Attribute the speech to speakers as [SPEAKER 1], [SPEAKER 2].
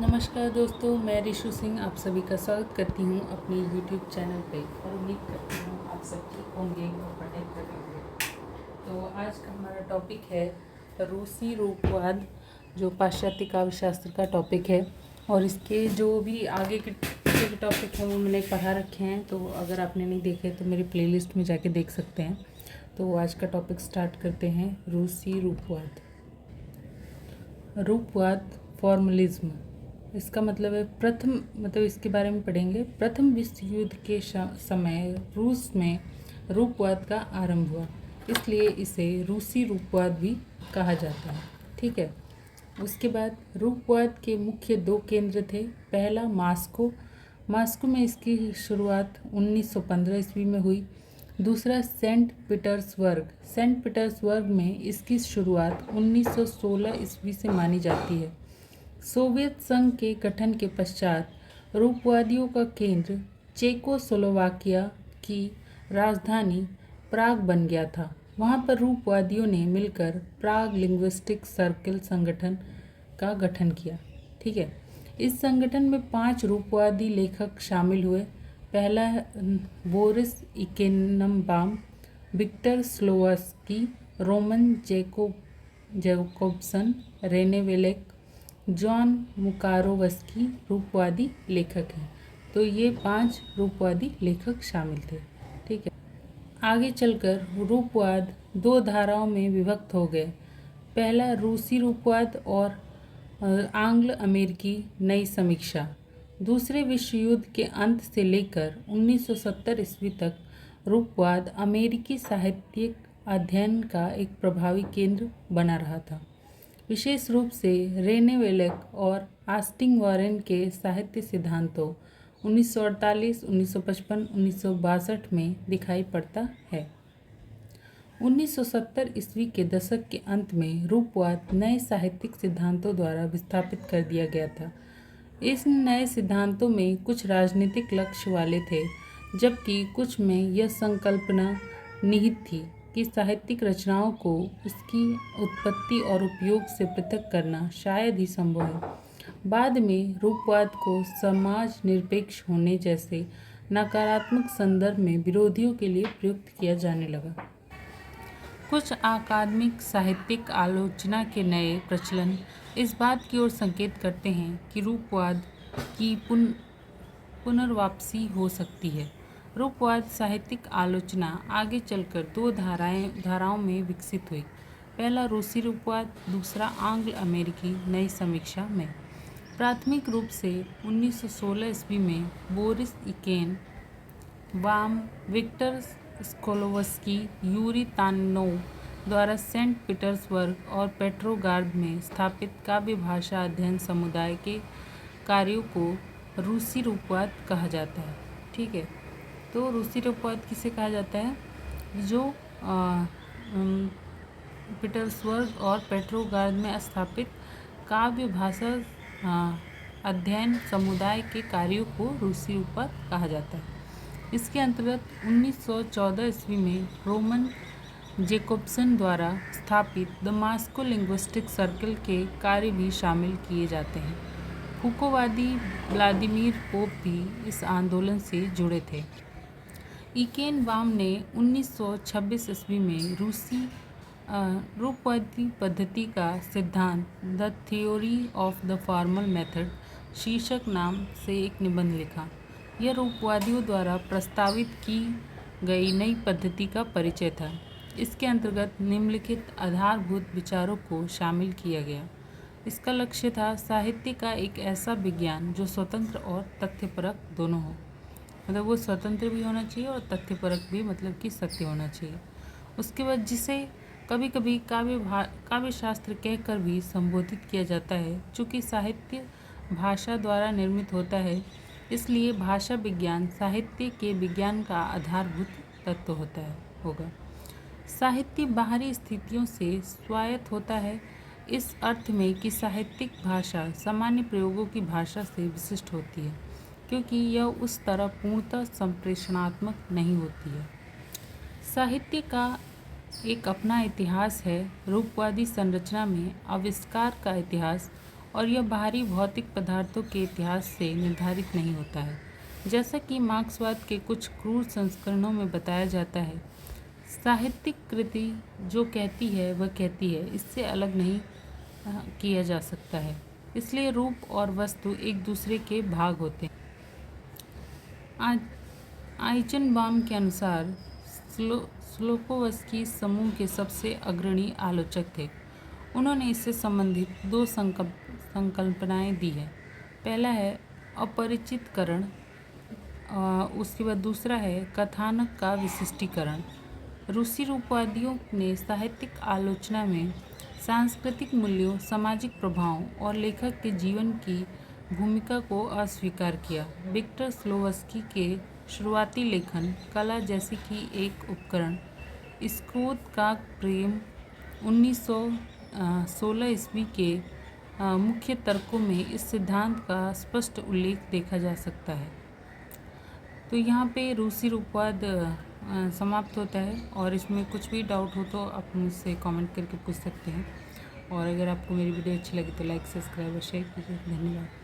[SPEAKER 1] नमस्कार दोस्तों, मैं रिशु सिंह आप सभी का स्वागत करती हूँ अपनी यूट्यूब चैनल पे और उम्मीद करती हूँ आप सब ठीक होंगे और पढ़ाई कर रहे होंगे। तो आज का हमारा टॉपिक है रूसी रूपवाद, जो पाश्चात्य काव्य शास्त्र का टॉपिक है। और इसके जो भी आगे के टॉपिक हैं वो मैंने पढ़ा रखे हैं, तो अगर आपने नहीं देखे तो मेरी प्लेलिस्ट में जाके देख सकते हैं। तो आज का टॉपिक स्टार्ट करते हैं। रूसी रूपवाद। रूपवाद फॉर्मलिज्म, इसका मतलब है इसके बारे में पढ़ेंगे। प्रथम विश्व युद्ध के समय रूस में रूपवाद का आरंभ हुआ, इसलिए इसे रूसी रूपवाद भी कहा जाता है। ठीक है। उसके बाद रूपवाद के मुख्य दो केंद्र थे। पहला मास्को में इसकी शुरुआत 1915 ईस्वी में हुई। दूसरा सेंट पीटर्सबर्ग में इसकी शुरुआत 1916 ईस्वी से मानी जाती है। सोवियत संघ के गठन के पश्चात रूपवादियों का केंद्र चेकोस्लोवाकिया की राजधानी प्राग बन गया था। वहां पर रूपवादियों ने मिलकर प्राग लिंग्विस्टिक सर्कल संगठन का गठन किया। ठीक है। इस संगठन में 5 रूपवादी लेखक शामिल हुए। पहला Boris Eikhenbaum, Viktor Shklovsky, Roman Jakobson, Rene Wellek, Jan Mukarovsky रूपवादी लेखक हैं। तो ये 5 रूपवादी लेखक शामिल थे। ठीक है। आगे चलकर रूपवाद 2 धाराओं में विभक्त हो गए। पहला रूसी रूपवाद और आंग्ल अमेरिकी नई समीक्षा। दूसरे विश्व युद्ध के अंत से लेकर 1970 ईस्वी तक रूपवाद अमेरिकी साहित्यिक अध्ययन का एक प्रभावी केंद्र बना रहा था। विशेष रूप से रेने वेलेक और आस्टिन वॉरेन के साहित्य सिद्धांतों 1948, 1955, 1962 में दिखाई पड़ता है। 1970 ईस्वी के दशक के अंत में रूपवाद नए साहित्यिक सिद्धांतों द्वारा विस्थापित कर दिया गया था। इस नए सिद्धांतों में कुछ राजनीतिक लक्ष्य वाले थे, जबकि कुछ में यह संकल्पना निहित थी कि साहित्यिक रचनाओं को उसकी उत्पत्ति और उपयोग से पृथक करना शायद ही संभव है। बाद में रूपवाद को समाज निरपेक्ष होने जैसे नकारात्मक संदर्भ में विरोधियों के लिए प्रयुक्त किया जाने लगा। कुछ अकादमिक साहित्यिक आलोचना के नए प्रचलन इस बात की ओर संकेत करते हैं कि रूपवाद की पुनर्वापसी हो सकती है। रूपवाद साहित्यिक आलोचना आगे चलकर 2 धाराओं में विकसित हुई। पहला रूसी रूपवाद, दूसरा आंग्ल अमेरिकी नई समीक्षा में। प्राथमिक रूप से 1916 ईस्वी में बोरिस इकेनबाम, विक्टर स्कोलोवस्की, यूरी ताननोव द्वारा सेंट पीटर्सबर्ग और पेट्रोग्राद में स्थापित काव्य भाषा अध्ययन समुदाय के कार्यों को रूसी रूपवाद कहा जाता है। ठीक है। तो रूसी रूपवाद किसे कहा जाता है? जो पीटर्सबर्ग और पेट्रोग्राद में स्थापित काव्य भाषा अध्ययन समुदाय के कार्यों को रूसी रूपवाद कहा जाता है। इसके अंतर्गत 1914 ईस्वी में रोमन जैकोब्सन द्वारा स्थापित द मास्को लिंग्विस्टिक सर्कल के कार्य भी शामिल किए जाते हैं। फूकोवादी व्लादिमीर पोप भी इस आंदोलन से जुड़े थे। इकेनबाम ने 1926 ईस्वी में रूसी रूपवादी पद्धति का सिद्धांत the theory of the formal method शीर्षक नाम से एक निबंध लिखा। यह रूपवादियों द्वारा प्रस्तावित की गई नई पद्धति का परिचय था। इसके अंतर्गत निम्नलिखित आधारभूत विचारों को शामिल किया गया। इसका लक्ष्य था साहित्य का एक ऐसा विज्ञान जो स्वतंत्र और तथ्यपरक दोनों हो। मतलब वो स्वतंत्र भी होना चाहिए और तथ्यपरक भी, मतलब कि सत्य होना चाहिए। उसके बाद जिसे कभी कभी काव्य शास्त्र कहकर भी संबोधित किया जाता है। चूँकि साहित्य भाषा द्वारा निर्मित होता है, इसलिए भाषा विज्ञान साहित्य के विज्ञान का आधारभूत तत्व होगा। साहित्य बाहरी स्थितियों से स्वायत्त होता है, इस अर्थ में कि साहित्यिक भाषा सामान्य प्रयोगों की भाषा से विशिष्ट होती है, क्योंकि यह उस तरह पूर्णतः संप्रेषणात्मक नहीं होती है। साहित्य का एक अपना इतिहास है। रूपवादी संरचना में आविष्कार का इतिहास और यह बाहरी भौतिक पदार्थों के इतिहास से निर्धारित नहीं होता है। जैसा कि मार्क्सवाद के कुछ क्रूर संस्करणों में बताया जाता है, साहित्यिक कृति जो कहती है वह कहती है, इससे अलग नहीं किया जा सकता है। इसलिए रूप और वस्तु एक दूसरे के भाग होते हैं। आइचनबाम के अनुसार स्लोपोवस्की समूह के सबसे अग्रणी आलोचक थे। उन्होंने इससे संबंधित दो संकल्पनाएं दी है। पहला है अपरिचितकरण, उसके बाद दूसरा है कथानक का विशिष्टीकरण। रूसी रूपवादियों ने साहित्यिक आलोचना में सांस्कृतिक मूल्यों, सामाजिक प्रभावों और लेखक के जीवन की भूमिका को अस्वीकार किया। विक्टर स्लोवस्की के शुरुआती लेखन कला जैसी कि एक उपकरण, स्क्रोत का प्रेम 1916 ईस्वी के मुख्य तर्कों में इस सिद्धांत का स्पष्ट उल्लेख देखा जा सकता है। तो यहाँ पे रूसी रूपवाद समाप्त होता है, और इसमें कुछ भी डाउट हो तो आप मुझसे कमेंट करके पूछ सकते हैं। और अगर आपको मेरी वीडियो अच्छी लगी तो लाइक, सब्सक्राइब और शेयर कीजिए। धन्यवाद।